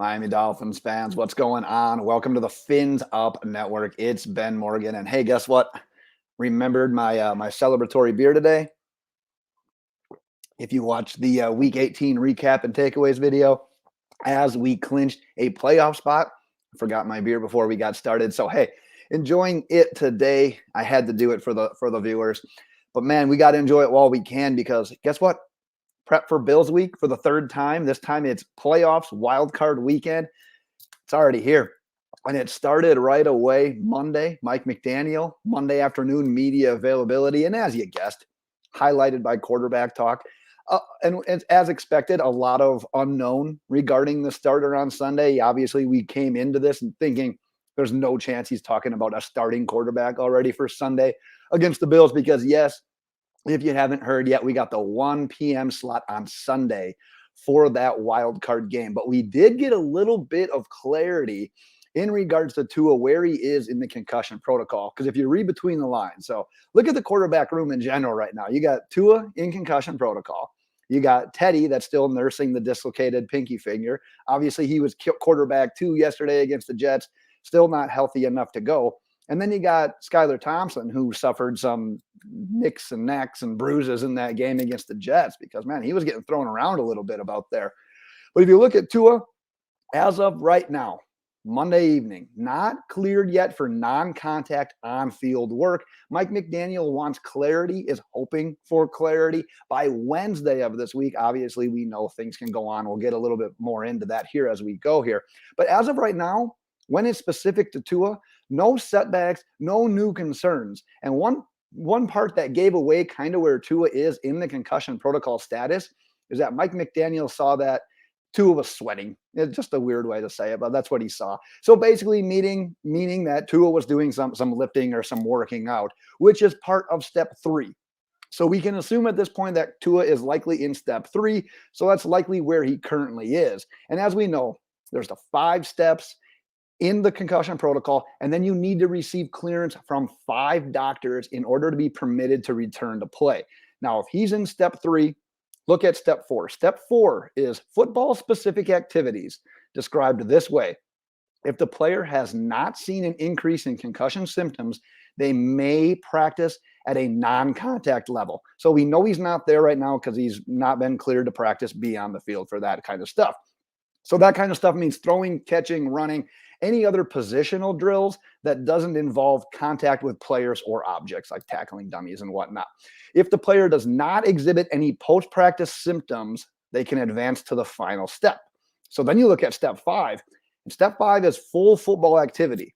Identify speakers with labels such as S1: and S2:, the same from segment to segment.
S1: Miami Dolphins fans, what's going on? Welcome to the Fins Up Network. It's Ben Morgan, and hey, guess what? Remembered my celebratory beer today. If you watched the Week 18 recap and takeaways video, as we clinched a playoff spot, I forgot my beer before we got started. So hey, enjoying it today. I had to do it for the viewers, but man, we got to enjoy it while we can because guess what? Prep for Bills week for the third time. This time it's playoffs, wild card weekend. It's already here. And it started right away Monday. Mike McDaniel, Monday afternoon media availability. And as you guessed, highlighted by quarterback talk. And as expected, a lot of unknown regarding the starter on Sunday. Obviously, we came into this and thinking there's no chance he's talking about a starting quarterback already for Sunday against the Bills because, yes, if you haven't heard yet, we got the 1 p.m. slot on Sunday for that wild card game. But we did get a little bit of clarity in regards to Tua, where he is in the concussion protocol. Because if you read between the lines, so look at the quarterback room in general right now. You got Tua in concussion protocol. You got Teddy that's still nursing the dislocated pinky finger. Obviously, he was quarterback 2 yesterday against the Jets, still not healthy enough to go. And then you got Skylar Thompson, who suffered some nicks and knacks and bruises in that game against the Jets because, man, he was getting thrown around a little bit about there. But if you look at Tua, as of right now, Monday evening, not cleared yet for non-contact on-field work. Mike McDaniel wants clarity, is hoping for clarity by Wednesday of this week. Obviously, we know things can go on. We'll get a little bit more into that here as we go here. But as of right now, when it's specific to Tua, no setbacks, no new concerns. And one part that gave away kind of where Tua is in the concussion protocol status is that Mike McDaniel saw that Tua was sweating. It's just a weird way to say it, but that's what he saw. So basically meaning that Tua was doing some lifting or some working out, which is part of step 3. So we can assume at this point that Tua is likely in step 3. So that's likely where he currently is. And as we know, there's the 5 steps in the concussion protocol, and then you need to receive clearance from 5 doctors in order to be permitted to return to play. Now, if he's in step 3, look at step 4. Step 4 is football-specific activities, described this way. If the player has not seen an increase in concussion symptoms, they may practice at a non-contact level. So we know he's not there right now because he's not been cleared to practice beyond the field for that kind of stuff. So that kind of stuff means throwing, catching, running, any other positional drills that doesn't involve contact with players or objects like tackling dummies and whatnot. If the player does not exhibit any post-practice symptoms, they can advance to the final step. So then you look at step 5. And step 5 is full football activity.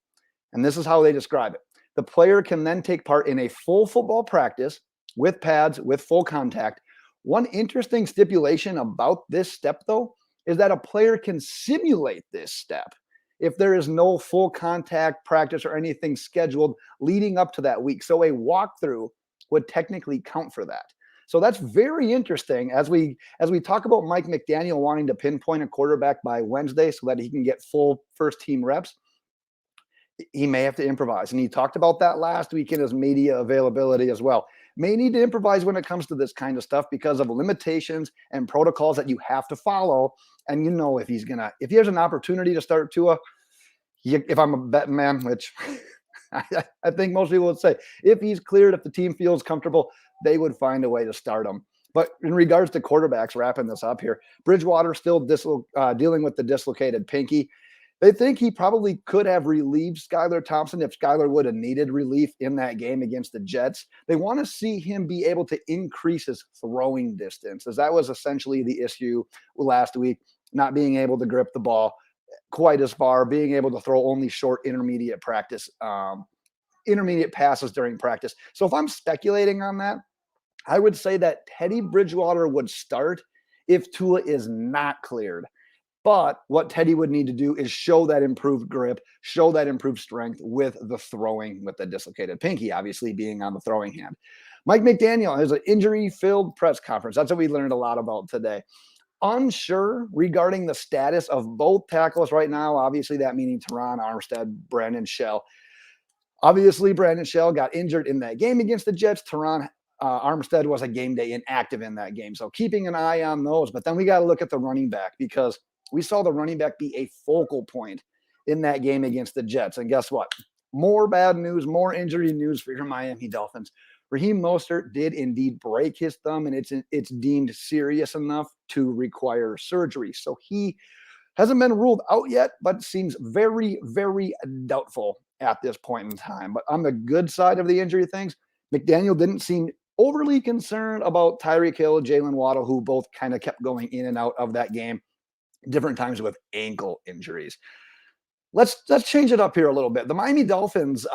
S1: And this is how they describe it. The player can then take part in a full football practice with pads, with full contact. One interesting stipulation about this step, though, is that a player can simulate this step if there is no full contact practice or anything scheduled leading up to that week. So a walkthrough would technically count for that. So that's very interesting as we talk about Mike McDaniel wanting to pinpoint a quarterback by Wednesday so that he can get full first team reps. He may have to improvise. And he talked about that last week in his media availability as well. May need to improvise when it comes to this kind of stuff because of limitations and protocols that you have to follow. And you know, if he has an opportunity to start Tua, if I'm a betting man, which I think most people would say, if he's cleared, if the team feels comfortable, they would find a way to start him. But in regards to quarterbacks, wrapping this up here, Bridgewater still dealing with the dislocated pinky. They think he probably could have relieved Skylar Thompson if Skylar would have needed relief in that game against the Jets. They want to see him be able to increase his throwing distance, as that was essentially the issue last week, not being able to grip the ball quite as far, being able to throw only short intermediate passes during practice. So if I'm speculating on that, I would say that Teddy Bridgewater would start if Tua is not cleared. But what Teddy would need to do is show that improved grip, show that improved strength with the throwing, with the dislocated pinky, obviously being on the throwing hand. Mike McDaniel has an injury-filled press conference. That's what we learned a lot about today. Unsure regarding the status of both tackles right now. Obviously, that meaning Teron Armstead, Brandon Shell. Obviously, Brandon Shell got injured in that game against the Jets. Teron Armstead was a game day inactive in that game. So keeping an eye on those. But then we got to look at the running back because we saw the running back be a focal point in that game against the Jets. And guess what? More bad news, more injury news for your Miami Dolphins. Raheem Mostert did indeed break his thumb, and it's deemed serious enough to require surgery. So he hasn't been ruled out yet, but seems very, very doubtful at this point in time. But on the good side of the injury things, McDaniel didn't seem overly concerned about Tyreek Hill, Jalen Waddle, who both kind of kept going in and out of that game different times with ankle injuries. Let's change it up here a little bit. The Miami Dolphins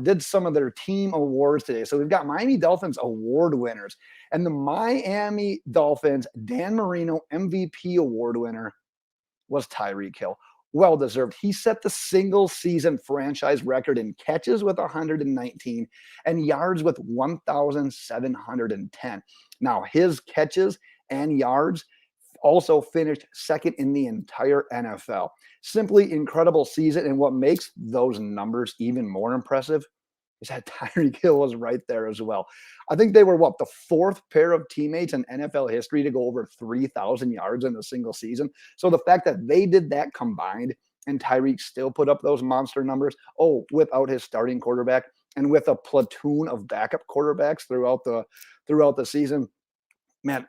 S1: did some of their team awards today. So we've got Miami Dolphins award winners. And the Miami Dolphins Dan Marino MVP award winner was Tyreek Hill. Well deserved. He set the single season franchise record in catches with 119 and yards with 1,710. Now, his catches and yards also finished second in the entire NFL. Simply incredible season. And what makes those numbers even more impressive is that Tyreek Hill was right there as well. I think they were the fourth pair of teammates in NFL history to go over 3,000 yards in a single season. So the fact that they did that combined and Tyreek still put up those monster numbers, without his starting quarterback and with a platoon of backup quarterbacks throughout the season, man,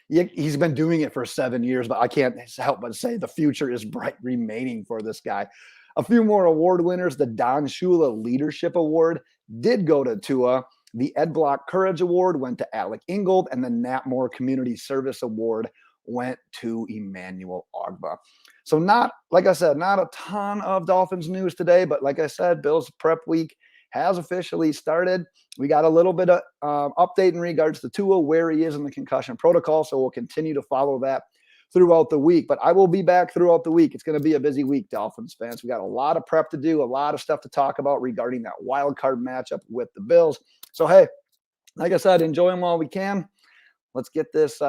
S1: he's been doing it for 7 years, but I can't help but say the future is bright remaining for this guy. A few more award winners. The Don Shula Leadership Award did go to Tua. The Ed Block Courage Award went to Alec Ingold, and the Nat Moore Community Service Award went to Emmanuel Ogba. So like I said, not a ton of Dolphins news today, but like I said, Bills prep week has officially started. We got a little bit of update in regards to Tua, where he is in the concussion protocol. So we'll continue to follow that throughout the week. But I will be back throughout the week. It's going to be a busy week, Dolphins fans. We got a lot of prep to do, a lot of stuff to talk about regarding that wild card matchup with the Bills. So, hey, like I said, enjoy them while we can. Let's get this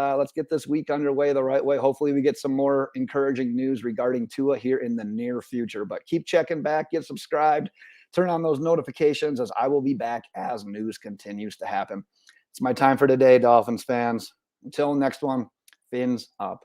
S1: week underway the right way. Hopefully we get some more encouraging news regarding Tua here in the near future. But keep checking back, get subscribed, turn on those notifications, as I will be back as news continues to happen. It's my time for today, Dolphins fans. Until next one, fins up.